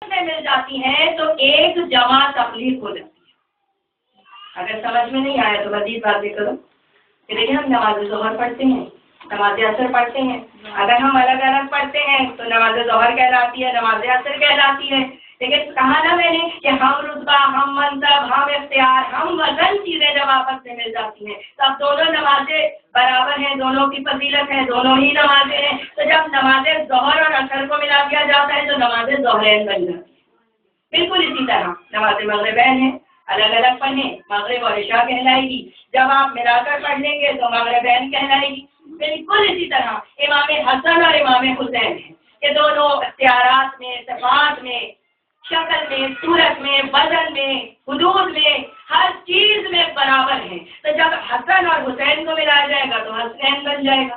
میں مل جاتی ہیں تو ایک جمع تخلیق ہو جاتی ہے۔ اگر سمجھ میں نہیں آیا تو مزید باتیں کرو کہ دیکھیں ہم نماز ظہر پڑھتے ہیں، نماز عصر پڑھتے ہیں، اگر ہم الگ الگ پڑھتے ہیں تو نماز ظہر کہلاتی ہے، نماز عصر کہلاتی ہے۔ لیکن کہا نا میں نے کہ ہم رتبہ، ہم منصب، ہم اختیار، ہم وزن چیزیں جب آپس میں مل جاتی ہیں تو اب دونوں نمازیں برابر ہیں، دونوں کی فضیلت ہے، دونوں ہی نمازیں ہیں۔ تو جب نماز ظہر اور عصر کو ملا دیا جاتا ہے تو نماز ظہرین بن جاتی ہے۔ بالکل اسی طرح نماز مغربین ہے، الگ الگ پڑھیں مغرب اور عشاء کہلائے گی، جب آپ ملا کر پڑھ لیں گے تو مغربین کہلائے گی۔ بالکل اسی طرح امام حسن اور امام حسین ہیں، یہ دونوں اختیارات میں، صفات میں، شکل میں، صورت میں، وزن میں، حدود میں، ہر چیز میں برابر ہیں۔ تو جب حسن اور حسین کو ملایا جائے گا تو حسین بن جائے گا۔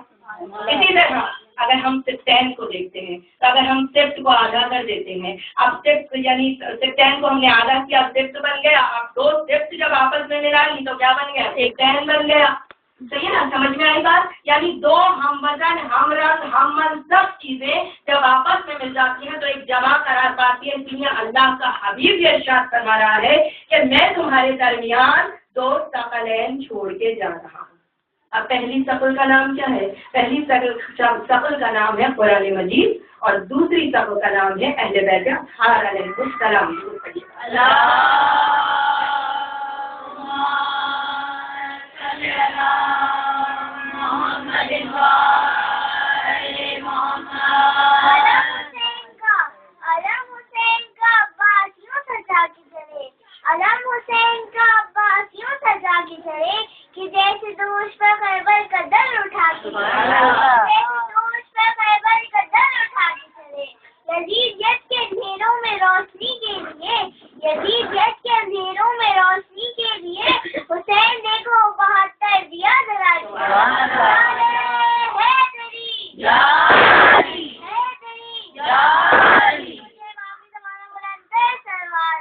اسی طرح اگر ہم سفتین کو دیکھتے ہیں تو اگر ہم سفت کو آدھا کر دیتے ہیں، اب سفت یعنی سفتین کو ہم نے آدھا کیا، سفت بن گیا، اب دو سفت جب آپس میں ملا لی تو کیا بن گیا، ایک تین بن گیا۔ صحیح ہے نا، سمجھ میں آئی بات؟ یعنی دو ہم وزن، ہم رنگ، ہم منصب چیزیں جب آپس میں مل جاتی ہیں تو ایک جمع قرار پاتی ہے۔ اس لیے اللہ کا حبیب یہ ارشاد فرما رہا ہے کہ میں تمہارے درمیان دو ثقلین چھوڑ کے جا رہا ہوں۔ اب پہلی ثقل کا نام کیا ہے؟ پہلی ثقل کا نام ہے قرآن مجید اور دوسری ثقل کا نام ہے اہل بیت اطہار علیہ السلام۔ علم حسین کا عباس یوں سجا کے چلے کہ جیسے دوش پر خیبر کا در اٹھا کے چلے، جیسے دوش پر خیبر کا در اٹھا کے چلے، یزید یت کے اندھیروں میں روشنی کے لیے، یزید یت کے اندھیروں میں روشنی کے لیے حسین دیکھو 72 دیا جلا دیا۔ ہے تیری ہے تیری امامی زمانہ بلند ہے سروار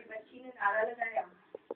بچی نے نعرہ لگایا۔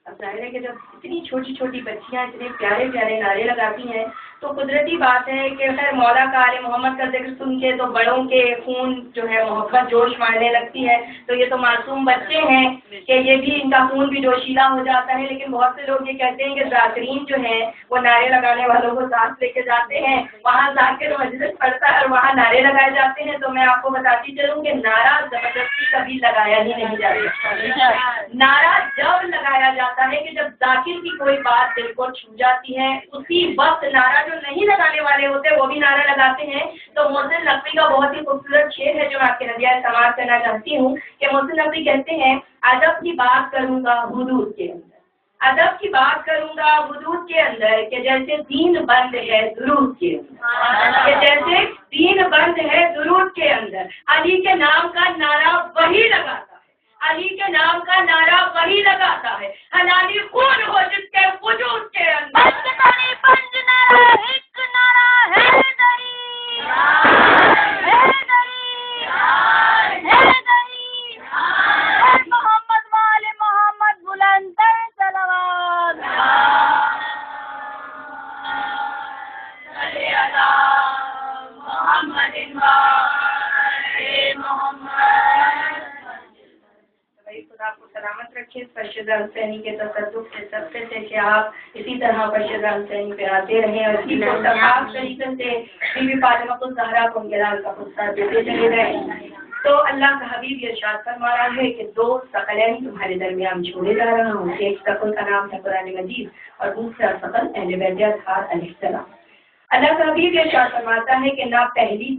اب ظاہر ہے کہ جب اتنی چھوٹی چھوٹی بچیاں اتنے پیارے پیارے نعرے لگاتی ہیں تو قدرتی بات ہے کہ خیر مولا کا آل محمد کا ذکر سن کے تو بڑوں کے خون جو ہے محبت جوش مارنے لگتی ہے۔ تو یہ تو معصوم بچے ہیں کہ یہ بھی ان کا خون بھی جوشیدہ ہو جاتا ہے، لیکن بہت سے لوگ یہ کہتے ہیں کہ ذاکرین جو ہیں وہ نعرے لگانے والوں کو ساتھ لے کے جاتے ہیں، وہاں ذاکر مجلس پڑتا ہے اور وہاں نعرے لگائے جاتے ہیں۔ تو میں آپ کو بتاتی چلوں کہ نعرہ زبردستی کبھی لگایا ہی نہیں جاتا۔ نعرہ جب لگایا جاتا ہے کہ جب ذاکر کی کوئی بات دل کو چھو جاتی ہے، اسی وقت نعرہ جو نہیں لگانے والے ہوتے وہ بھی نعرہ لگاتے ہیں۔ تو محسن نقوی کا بہت ہی خوبصورت شعر ہے جو میں آپ کے ہدیہ سماعت کرنا چاہتی ہوں کہ محسن نقوی کہتے ہیں، ادب کی بات کروں گا حدود کے اندر، ادب کی بات کروں گا حدود کے اندر کہ جیسے دین بند ہے درود کے اندر، کہ جیسے دین بند ہے درود کے اندر۔ علی کے نام کا نعرہ وہی لگاتا ہے، علی کے نام کا نعرہ وہی لگاتا ہے، حلالی خون ہو جس کے وجود کے اندر۔ پنج نعرہ ایک نعرہ ہے دری محمد وال محمد بلند صلوات۔ خدا کو سلامت رکھے فرشدہ حسینی کے تصدق سے صدقے سے کہ آپ اسی طرح فرشدہ حسینی پہ آتے رہیں اور اسی طرح طریقے سے بی بی فاطمہ الزہرا کو انقلاب کا خصہ دیتے چلے گئے۔ تو اللہ کا حبیب یہ ارشاد فرما رہا ہے کہ دو ثقلین تمہارے درمیان چھوڑے جا رہا ہوں، ایک ثقل کا نام ہے قرآن مجید اور دوسرا ثقل اہل بیت اطہار علیہ السلام۔ اللہ کا حبیب یہ ارشاد فرماتا ہے کہ نہ پہلی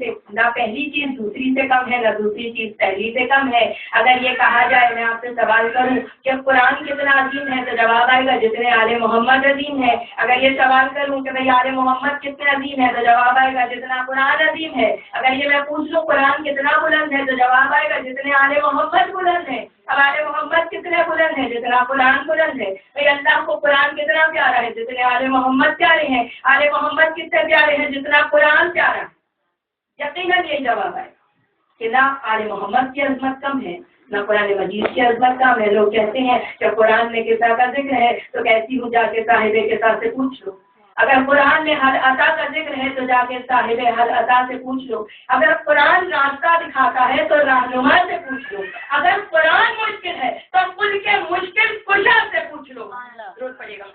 چیز دوسری سے کم ہے، نہ دوسری چیز پہلی سے کم ہے۔ اگر یہ کہا جائے میں آپ سے سوال کروں کہ قرآن کتنا عظیم ہے تو جواب آئے گا جتنے آل محمد عظیم ہے۔ اگر یہ سوال کروں کہ بھائی آل محمد کتنے عظیم ہے تو جواب آئے گا جتنا قرآن عظیم ہے۔ اگر یہ میں پوچھ لوں قرآن کتنا بلند ہے تو جواب آئے گا جتنے آل محمد بلند ہے۔ اب آل محمد کتنے بلند ہے جتنا قرآن بلند ہے۔ بھائی اللہ کو قرآن کتنا پیارا ہے جتنے آل محمد پیارے ہیں۔ آل محمد کتنے پیارے ہیں جتنا قرآن پیارا ہے۔ یقیناً یہ جواب ہے کہ نہ آل محمد کی عظمت کم ہے نہ قرآن مجید کی عظمت کا. میں لوگ کہتے ہیں کہ قرآن میں کسا کا ذکر ہے تو کیسی ہو، جا کے صاحب کسا سے پوچھ لو. اگر قرآن میں حل عطا کا ذکر ہے تو جا کے صاحب حل عطا سے پوچھ لو. اگر قرآن راستہ دکھاتا ہے تو رہنما سے پوچھ لو. اگر قرآن مشکل ہے تو خود کے مشکل کشا سے پوچھ لو. ضرورت پڑے گا.